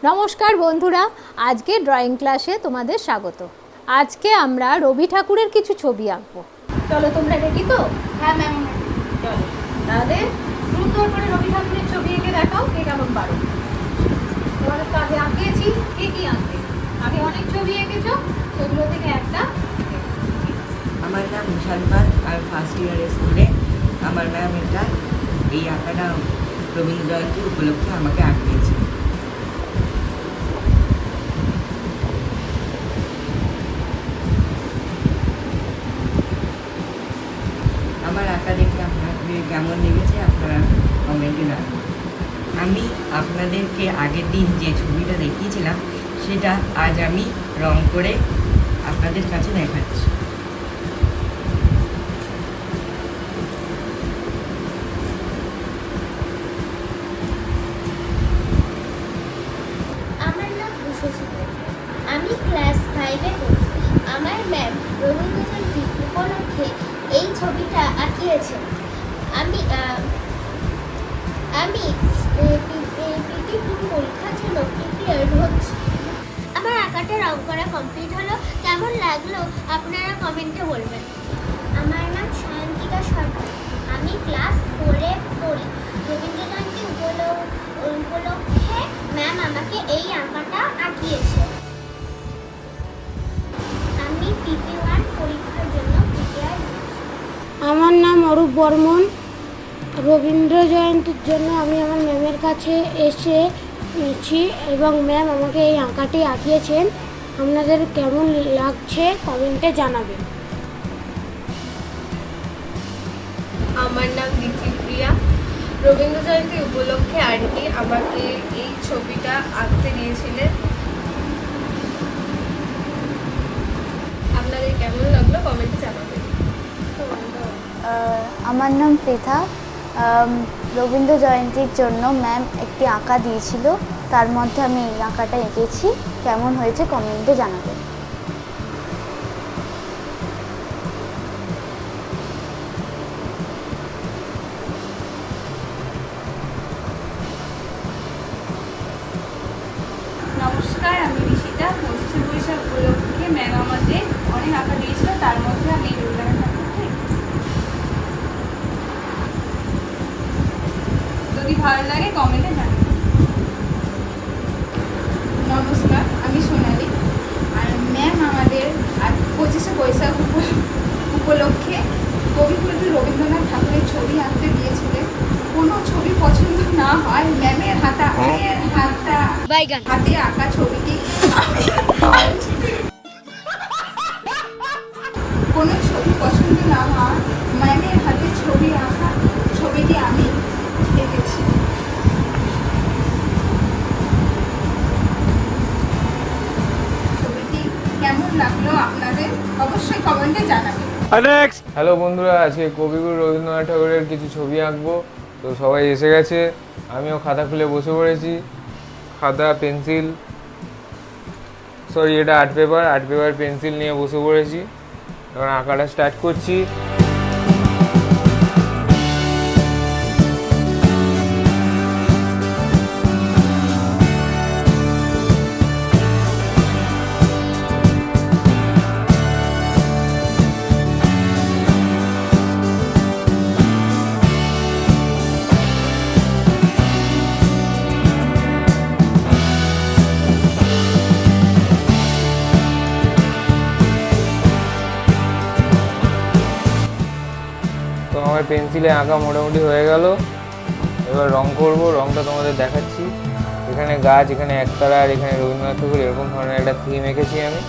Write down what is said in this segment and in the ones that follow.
নমস্কার বন্ধুরা, আজকে ড্রয়িং ক্লাসে তোমাদের স্বাগত। আজকে আমরা রবি ঠাকুরের কিছু ছবি আঁকবো। চলো, তোমরা রেডি তো? হ্যাঁ ম্যাম। চলো তাহলে সুন্দর করে রবি ঠাকুরের ছবি এঁকে দেখাও কে কেমন পারো। তোমাদের তো আগে আঁকিয়েছি, কে কি আঁকবে? আগে অনেক ছবি এঁকেছো, সেগুলো থেকে একটা। আমার নাম বিশাল পাল, আর ফার্স্ট ইয়ারের স্কুলে আমার ম্যাম এই আঁকাটা রবীন্দ্র জয়ন্তী উপলক্ষে আমাকে আঁকিয়েছে। আমার আঁকা দেখে আপনাদের কেমন লেগেছে আপনারা কমেন্টে জানাবেন। আমি আপনাদেরকে আগের দিন যে ছবিটা দেখিয়েছিলাম সেটা আজ আমি রং করে আপনাদের কাছে দেখাচ্ছি। আমার নাম উষসী। আমি ক্লাস 5-এ পড়ি। আমার ম্যাম রবীন্দ্র জয়ন্তী উপলক্ষে এই ছবিটা আঁকিয়েছেন। আমি পিটি2 পরীক্ষার জন্য প্রিপেয়ার হচ্ছি। আমার আঁকাটা রং করা কমপ্লিট হলো। কেমন লাগলো আপনারা কমেন্টে বলবেন। আমার নাম সায়ন্তিকা সরকার। আমি ক্লাস 4-এ পড়ি। রবীন্দ্র জয়ন্তী উপলক্ষে ম্যাম আমাকে এই আঁকাটা আঁকিয়েছে। আমি পিপি1 পরীক্ষার জন্য প্রিপেয়ার হচ্ছি। আমার নাম অরূপ বর্মন। রবীন্দ্র জয়ন্তীর জন্য আমি আমার ম্যামের কাছে এসেছি এবং ম্যাম আমাকে এই আঁকাটি আঁকিয়েছেন। আপনাদের কেমন লাগছে কমেন্টে জানাবেন। আমার নাম দীপ্তিপ্রিয়া। রবীন্দ্র জয়ন্তী উপলক্ষে আন্টি আমাকে এই ছবিটা আঁকতে দিয়েছিলেন। আপনাদের কেমন লাগলো কমেন্টে জানাবেন। আমার নাম পৃথা। রবীন্দ্র জয়ন্তীর জন্য ম্যাম একটি আঁকা দিয়েছিল, তার মধ্যে আমি এই আঁকাটা এঁকেছি। কেমন হয়েছে কমেন্টে জানাবেন। নমস্কার, আমি ঋষিতা। 25শে বৈশাখ উপলক্ষে ম্যাম আমাদের অনেক আঁকা দিয়েছিল, তার মধ্যে আমি রবীন্দ্রনাথ ঠাকুরকে এঁকেছি। যদি ভালো লাগে কমেন্টে জানাবেন। নমস্কার, আমি সোনালি। আর ম্যাম আমাদের 25শে বৈশাখ উপলক্ষে কবিগুরু রবীন্দ্রনাথ ঠাকুরের ছবি আঁকতে দিয়েছিলেন। কোনো ছবি পছন্দ না হয় ম্যামের হাতে আঁকা ছবিটি কোনো ছবি পছন্দ না হয় ম্যামের হাতে ছবি আঁকা ছবিটি আমি এঁকেছি। ছবিটি কেমন লাগলো আপনাদের অবশ্যই কমেন্টে জানাবেন। হ্যালো বন্ধুরা, আজকে কবিগুরু রবীন্দ্রনাথ ঠাকুরের কিছু ছবি আঁকবো। তো সবাই এসে গেছে, আমিও খাতা খুলে বসে পড়েছি। খাতা, পেন্সিল, সরি এটা আর্ট পেপার পেন্সিল নিয়ে বসে পড়েছি। এবার আঁকাটা স্টার্ট করছি। তো আমার পেন্সিলে আঁকা মোটামুটি হয়ে গেল। এবার রং করব, রংটা তোমাদের দেখাচ্ছি। এখানে গাছ, এখানে একতারা, আর এখানে রবীন্দ্রনাথ ঠাকুর, এরকম ধরনের একটা থিম এঁকেছি আমি।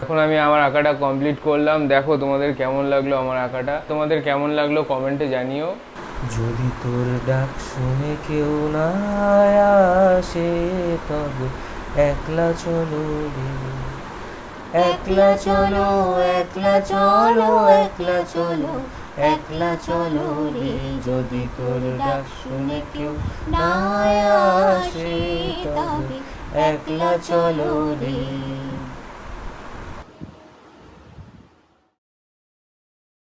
এখন আমি আমার আঁকাটা কমপ্লিট করলাম। দেখো তোমাদের কেমন লাগলো আমার আঁকাটা। তোমাদের কেমন লাগলো কমেন্টে জানিও। যদি তোর ডাক শুনে কেউ না আসে তবে একলা চলো রে, একলা চলো একলা চলো একলা চলো একলা চলো রে, যদি তোর ডাক শুনে কেউ না আসে তবে একলা চলো রে।